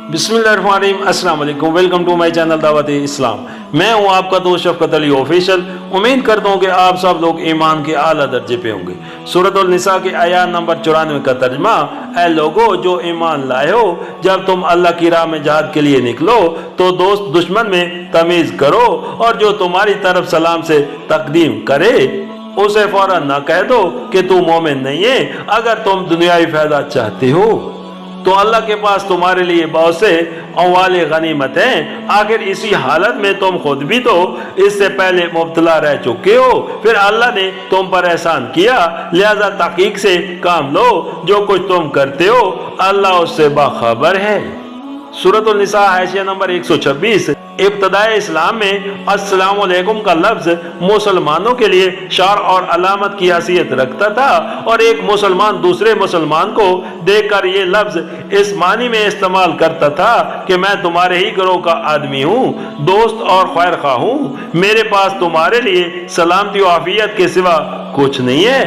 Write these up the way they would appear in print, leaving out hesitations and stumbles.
बिस्मिल्लाहिर्रहमानिर्रहीम, अस्सलाम वालेकुम। वेलकम टू माय चैनल दावत इस्लाम। मैं हूं आपका दोस्त शफकत अली ऑफिशियल। उम्मीद करता हूं कि आप सब लोग ईमान के आला दर्जे पे होंगे। सूरत निसा के आयत नंबर 94 का तर्जमा, ऐ लोगो जो ईमान लाए हो, जब तुम अल्लाह की राह में जहाद के लिए निकलो तो दोस्त दुश्मन में तमीज करो, और जो तुम्हारी तरफ सलाम से तकदीम करे उसे फौरन न कह दो कि तू मोमिन नहीं है। अगर तुम दुनियावी फायदा चाहते हो तो अल्लाह के पास तुम्हारे लिए बहुत से अमवाल गनीमत हैं। आखिर इसी हालत में तुम खुद भी तो इससे पहले मुब्तला रह चुके हो, फिर अल्लाह ने तुम पर एहसान किया, लिहाजा तहकीक से काम लो। जो कुछ तुम करते हो अल्लाह उससे बाखबर है। सूरत निसा हाशिया नंबर 126। इब्तदाए इस्लाम में अस्सलाम वालेकुम का लफ्ज मुसलमानों के लिए शार और अलामत की हैसियत रखता था, और एक मुसलमान दूसरे मुसलमान को देखकर ये लफ्ज इस मानी में इस्तेमाल करता था कि मैं तुम्हारे ही गिरोह का आदमी हूँ, दोस्त और खैर खा हूँ। मेरे पास तुम्हारे लिए सलामती और आफियत के सिवा कुछ नहीं है,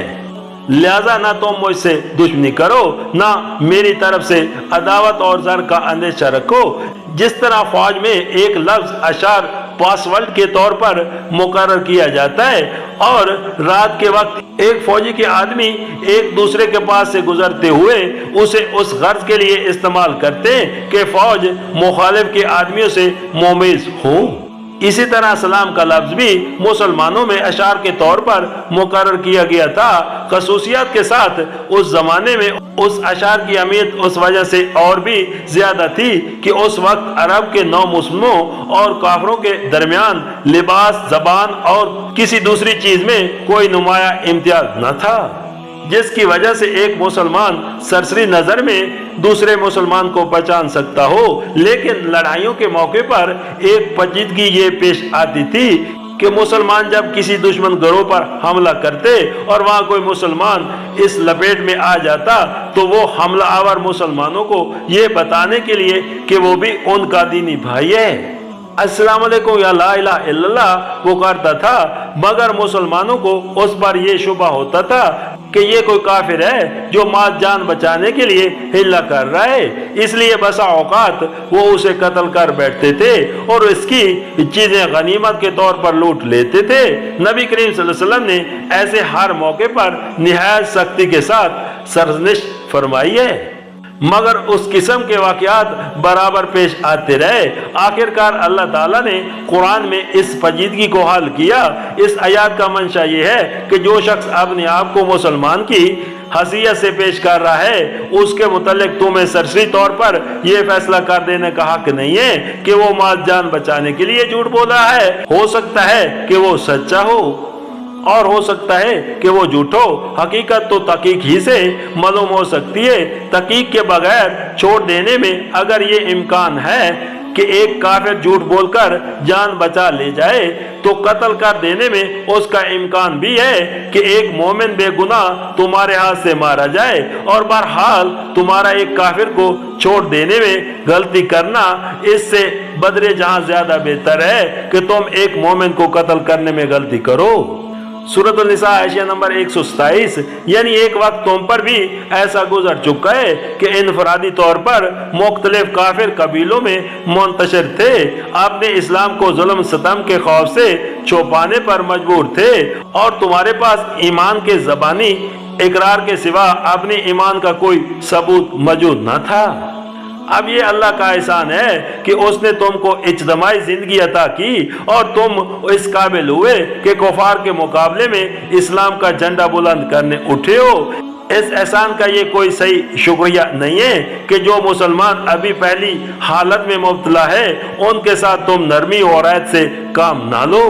लिहाजा ना तुम मुझसे दुश्मनी करो, ना मेरी तरफ से अदावत और जर का अंदेशा रखो। जिस तरह फौज में एक लफ्ज अशार पासवर्ड के तौर पर मुकर्रर किया जाता है, और रात के वक्त एक फौजी के आदमी एक दूसरे के पास से गुजरते हुए उसे उस गर्ज के लिए इस्तेमाल करते हैं कि फौज मुखालिफ के आदमियों से मुमेज हो, इसी तरह सलाम का लफ्ज भी मुसलमानों में अशार के तौर पर मुकर्रर किया गया था। खसूसियत के साथ उस जमाने में उस अशार की अहमियत उस वजह से और भी ज्यादा थी कि उस वक्त अरब के नौ मुस्लिमों और काफरों के दरमियान लिबास, जबान और किसी दूसरी चीज में कोई नुमाया इम्तियाज न था, जिसकी वजह से एक मुसलमान सरसरी नजर में दूसरे मुसलमान को पहचान सकता हो। लेकिन लड़ाइयों के मौके पर एक पेचीदगी ये पेश आती थी कि मुसलमान जब किसी दुश्मन गिरोह पर हमला करते और वहां कोई मुसलमान इस लपेट में आ जाता तो वो हमला आवर मुसलमानों को ये बताने के लिए कि वो भी उनका दीनी भाई है, अस्सलाम वालेकुम या ला इलाहा इल्लल्लाह पुकारता था, मगर मुसलमानों को उस पर यह शुबा होता था कि ये कोई काफिर है जो माल जान बचाने के लिए हिल्ला कर रहा है, इसलिए बसा औकात वो उसे कत्ल कर बैठते थे और इसकी चीजें गनीमत के तौर पर लूट लेते थे। नबी करीम सल्लल्लाहु अलैहि वसल्लम ने ऐसे हर मौके पर निहायत सख्ती के साथ सरजनिश फरमाई है, मगर उस किस्म के वाकयात बराबर पेश आते रहे। आखिरकार अल्लाह ताला ने कुरान में इस पेचीदगी को हल किया। इस आयत का मंशा ये है कि जो शख्स अपने आप को मुसलमान की हैसियत से पेश कर रहा है उसके मुतल्लिक तुम्हें सरसरी तौर पर यह फैसला कर देने का हक नहीं है कि वो माल जान बचाने के लिए झूठ बोला है। हो सकता है कि वो सच्चा हो और हो सकता है कि वो झूठो। हकीकत तो तहकीक ही से मालूम हो सकती है। तहकीक के बगैर छोड़ देने में अगर ये इम्कान है कि एक काफिर झूठ बोलकर जान बचा ले जाए तो कत्ल कर देने में उसका इम्कान भी है कि एक मोमिन बेगुनाह तुम्हारे हाथ से मारा जाए। और बहरहाल तुम्हारा एक काफिर को छोड़ देने में गलती करना इससे बदरे जहां ज्यादा बेहतर है कि तुम एक मोमिन को कत्ल करने में गलती करो। सूरत निसा हाशिया नंबर 127। यानी एक वक्त तुम पर भी ऐसा गुजर चुका है कि इनफरादी तौर पर मुख्तलिफ काफिर कबीलों में मुंतशिर थे, आपने इस्लाम को जुल्म सितम के खौफ से छुपाने पर मजबूर थे और तुम्हारे पास ईमान के जबानी इकरार के सिवा अपने ईमान का कोई सबूत मौजूद न था। अब ये अल्लाह का एहसान है कि उसने तुमको इज्तिमाई जिंदगी अता की और तुम इस काबिल हुए कि कुफार के मुकाबले में इस्लाम का झंडा बुलंद करने उठे हो। इस एहसान का ये कोई सही शुक्रिया नहीं है कि जो मुसलमान अभी पहली हालत में मुब्तला है उनके साथ तुम नरमी और रियायत से काम ना लो।